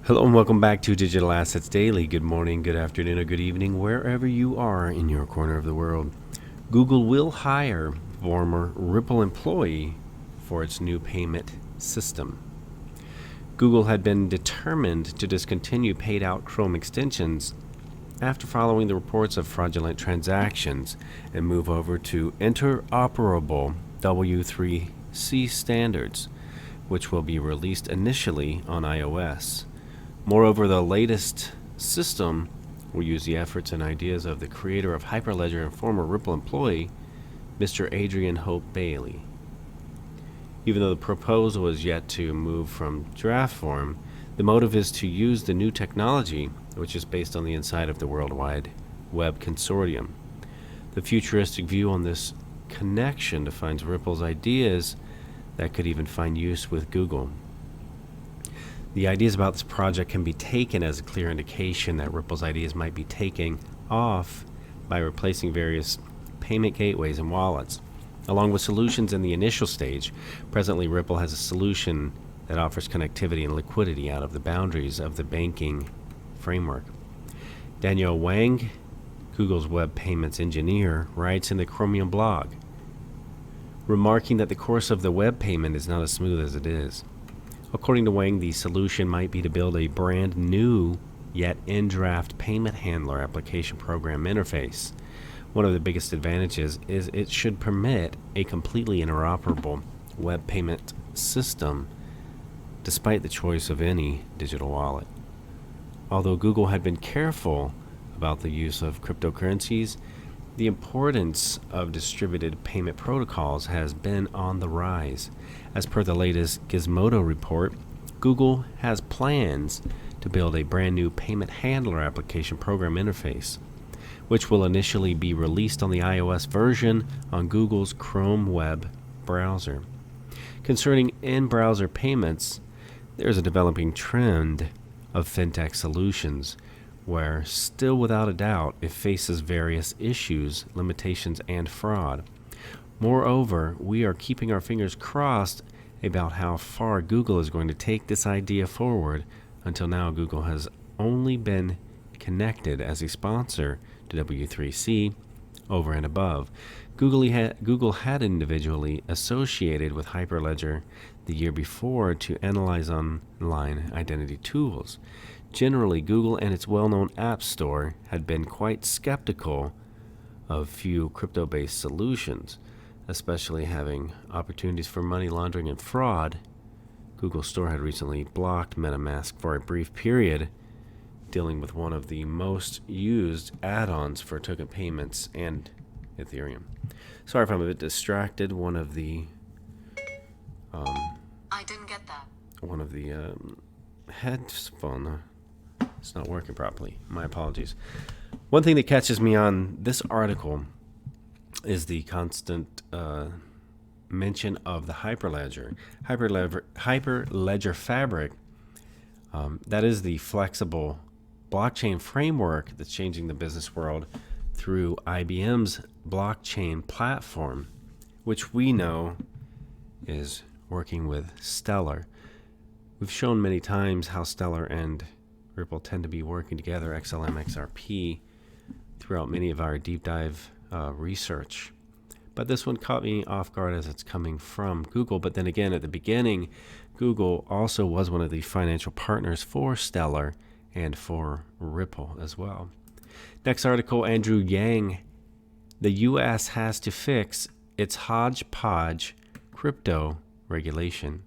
Hello and welcome back to Digital Assets Daily. Good morning, good afternoon, or good evening, wherever you are in your corner of the world. Google will hire former Ripple employee for its new payment system. Google had been determined to discontinue paid-out Chrome extensions after following the reports of fraudulent transactions and move over to interoperable W3C standards, which will be released initially on iOS. Moreover, the latest system will use the efforts and ideas of the creator of Hyperledger and former Ripple employee, Mr. Adrian Hope Bailey. Even though the proposal is yet to move from draft form, the motive is to use the new technology, which is based on the insight of the World Wide Web Consortium. The futuristic view on this connection defines Ripple's ideas that could even find use with Google. The ideas about this project can be taken as a clear indication that Ripple's ideas might be taking off by replacing various payment gateways and wallets. Along with solutions in the initial stage, presently Ripple has a solution that offers connectivity and liquidity out of the boundaries of the banking framework. Daniel Wang, Google's web payments engineer, writes in the Chromium blog, remarking that the course of the web payment is not as smooth as it is. According to Wang, the solution might be to build a brand new, yet in-draft payment handler application program interface. One of the biggest advantages is it should permit a completely interoperable web payment system, despite the choice of any digital wallet. Although Google had been careful about the use of cryptocurrencies, the importance of distributed payment protocols has been on the rise. As per the latest Gizmodo report, Google has plans to build a brand new payment handler application program interface, which will initially be released on the iOS version on Google's Chrome web browser. Concerning in-browser payments, there's a developing trend of fintech solutions where, still without a doubt, it faces various issues, limitations, and fraud. Moreover, we are keeping our fingers crossed about how far Google is going to take this idea forward. Until now, Google has only been connected as a sponsor to W3C over and above. Google had individually associated with Hyperledger the year before to analyze online identity tools. Generally, Google and its well-known App Store had been quite skeptical of few crypto-based solutions, especially having opportunities for money laundering and fraud. Google Store had recently blocked MetaMask for a brief period, dealing with one of the most used add-ons for token payments and Ethereum. Sorry if I'm a bit distracted. One of the I didn't get that. One of the headphone it's not working properly. My apologies. One thing that catches me on this article is the constant mention of the Hyperledger Fabric. That is the flexible blockchain framework that's changing the business world through IBM's blockchain platform, which we know is working with Stellar. We've shown many times how Stellar and Ripple tend to be working together, XLM, XRP, throughout many of our deep dive research. But this one caught me off guard as it's coming from Google. But then again, at the beginning, Google also was one of the financial partners for Stellar and for Ripple as well. Next article, Andrew Yang. The U.S. has to fix its hodgepodge crypto regulation.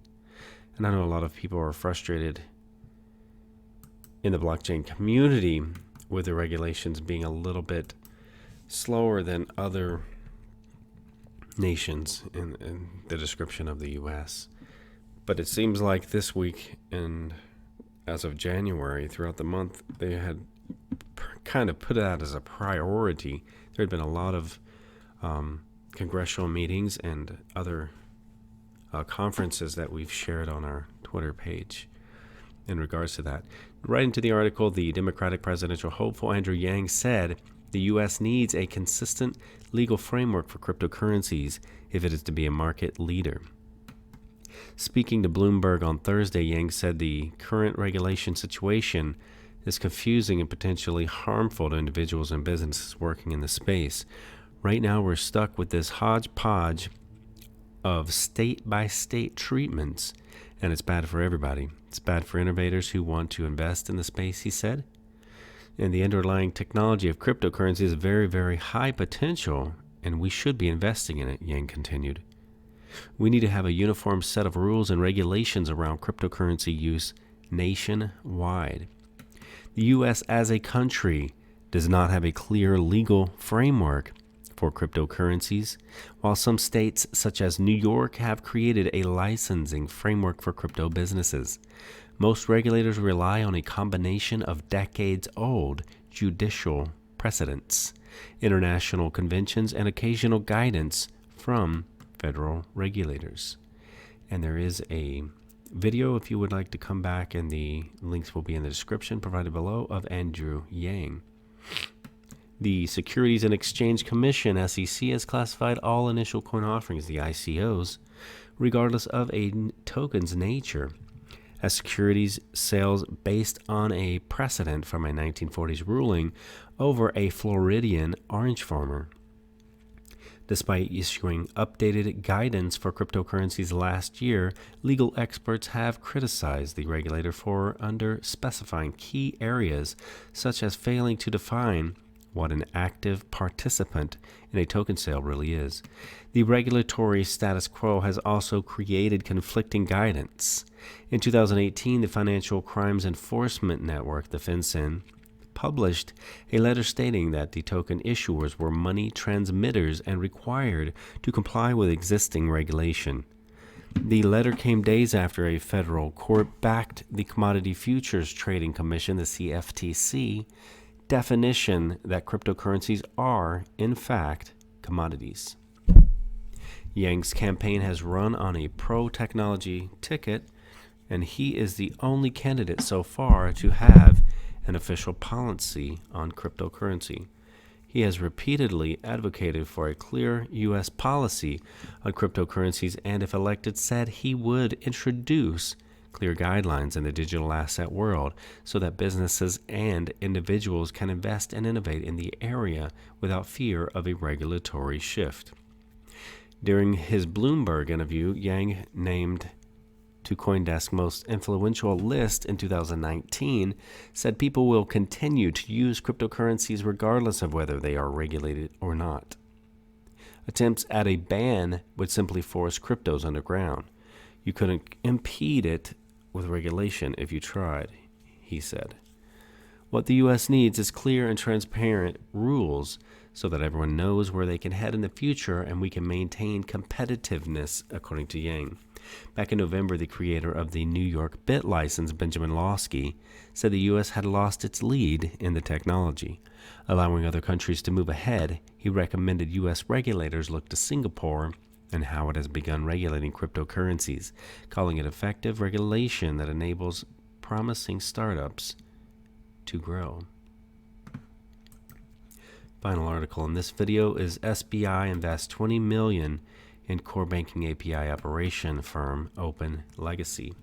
And I know a lot of people are frustrated in the blockchain community with the regulations being a little bit slower than other nations in the description of the U.S. But it seems like this week and as of January, throughout the month, they had kind of put it out as a priority. There had been a lot of congressional meetings and other conferences that we've shared on our Twitter page in regards to that. Right into the article, the Democratic presidential hopeful Andrew Yang said The U.S. needs a consistent legal framework for cryptocurrencies if it is to be a market leader. Speaking to Bloomberg on Thursday, Yang said the current regulation situation is confusing and potentially harmful to individuals and businesses working in the space. Right now, we're stuck with this hodgepodge of state-by-state treatments, and it's bad for everybody. It's bad for innovators who want to invest in the space, he said. And the underlying technology of cryptocurrency is very, very high potential, and we should be investing in it, Yang continued. We need to have a uniform set of rules and regulations around cryptocurrency use nationwide. The U.S. as a country does not have a clear legal framework for cryptocurrencies, while some states, such as New York, have created a licensing framework for crypto businesses. Most regulators rely on a combination of decades-old judicial precedents, international conventions, and occasional guidance from federal regulators. And there is a video, if you would like to come back, and the links will be in the description provided below, of Andrew Yang. The Securities and Exchange Commission, SEC, has classified all initial coin offerings, the ICOs, regardless of a token's nature, as securities sales based on a precedent from a 1940s ruling over a Floridian orange farmer. Despite issuing updated guidance for cryptocurrencies last year, legal experts have criticized the regulator for under-specifying key areas, such as failing to define what an active participant in a token sale really is. The regulatory status quo has also created conflicting guidance. In 2018, the Financial Crimes Enforcement Network, the FinCEN, published a letter stating that the token issuers were money transmitters and required to comply with existing regulation. The letter came days after a federal court backed the Commodity Futures Trading Commission, the CFTC, definition that cryptocurrencies are, in fact, commodities. Yang's campaign has run on a pro-technology ticket, and he is the only candidate so far to have an official policy on cryptocurrency. He has repeatedly advocated for a clear U.S. policy on cryptocurrencies, and if elected, said he would introduce clear guidelines in the digital asset world so that businesses and individuals can invest and innovate in the area without fear of a regulatory shift. During his Bloomberg interview, Yang named to CoinDesk's most influential list in 2019, said people will continue to use cryptocurrencies regardless of whether they are regulated or not. Attempts at a ban would simply force cryptos underground. You couldn't impede it with regulation if you tried, he said. What the U.S. needs is clear and transparent rules so that everyone knows where they can head in the future and we can maintain competitiveness, according to Yang. Back in November, the creator of the New York Bit license, Benjamin Lawsky, said the U.S. had lost its lead in the technology. Allowing other countries to move ahead, he recommended U.S. regulators look to Singapore and how it has begun regulating cryptocurrencies, calling it effective regulation that enables promising startups to grow. Final article in this video is SBI invests $20 million in core banking API operation firm OpenLegacy.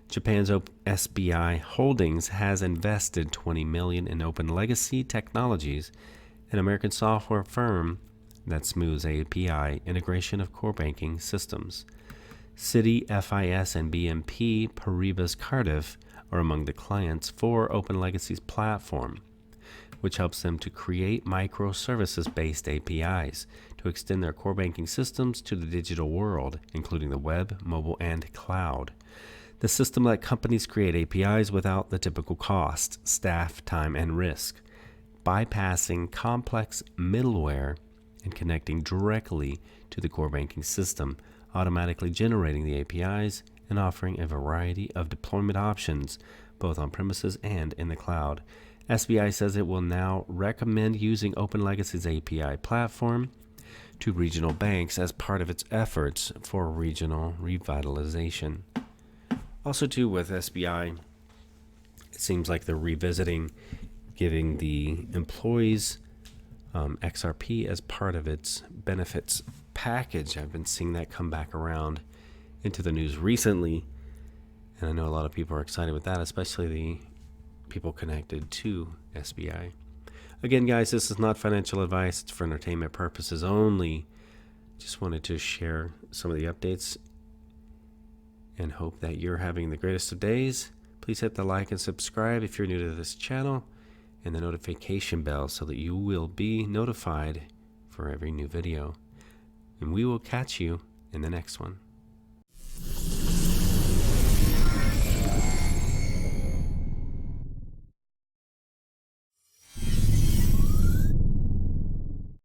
Japan's SBI Holdings has invested $20 million in OpenLegacy Technologies, an American software firm that smooths API integration of core banking systems. Citi, FIS, and BNP Paribas Cardiff are among the clients for OpenLegacy's platform, which helps them to create microservices-based APIs to extend their core banking systems to the digital world, including the web, mobile, and cloud. The system let companies create APIs without the typical cost, staff, time, and risk, bypassing complex middleware and connecting directly to the core banking system, automatically generating the APIs and offering a variety of deployment options, both on premises and in the cloud. SBI says it will now recommend using OpenLegacy's API platform to regional banks as part of its efforts for regional revitalization. Also, too, with SBI, it seems like they're revisiting giving the employees XRP as part of its benefits package. I've been seeing that come back around into the news recently, and I know a lot of people are excited with that, especially the people connected to SBI. Again, guys, this is not financial advice. It's for entertainment purposes only. Just wanted to share some of the updates and hope that you're having the greatest of days. Please hit the like and subscribe if you're new to this channel, and the notification bell so that you will be notified for every new video. And we will catch you in the next one.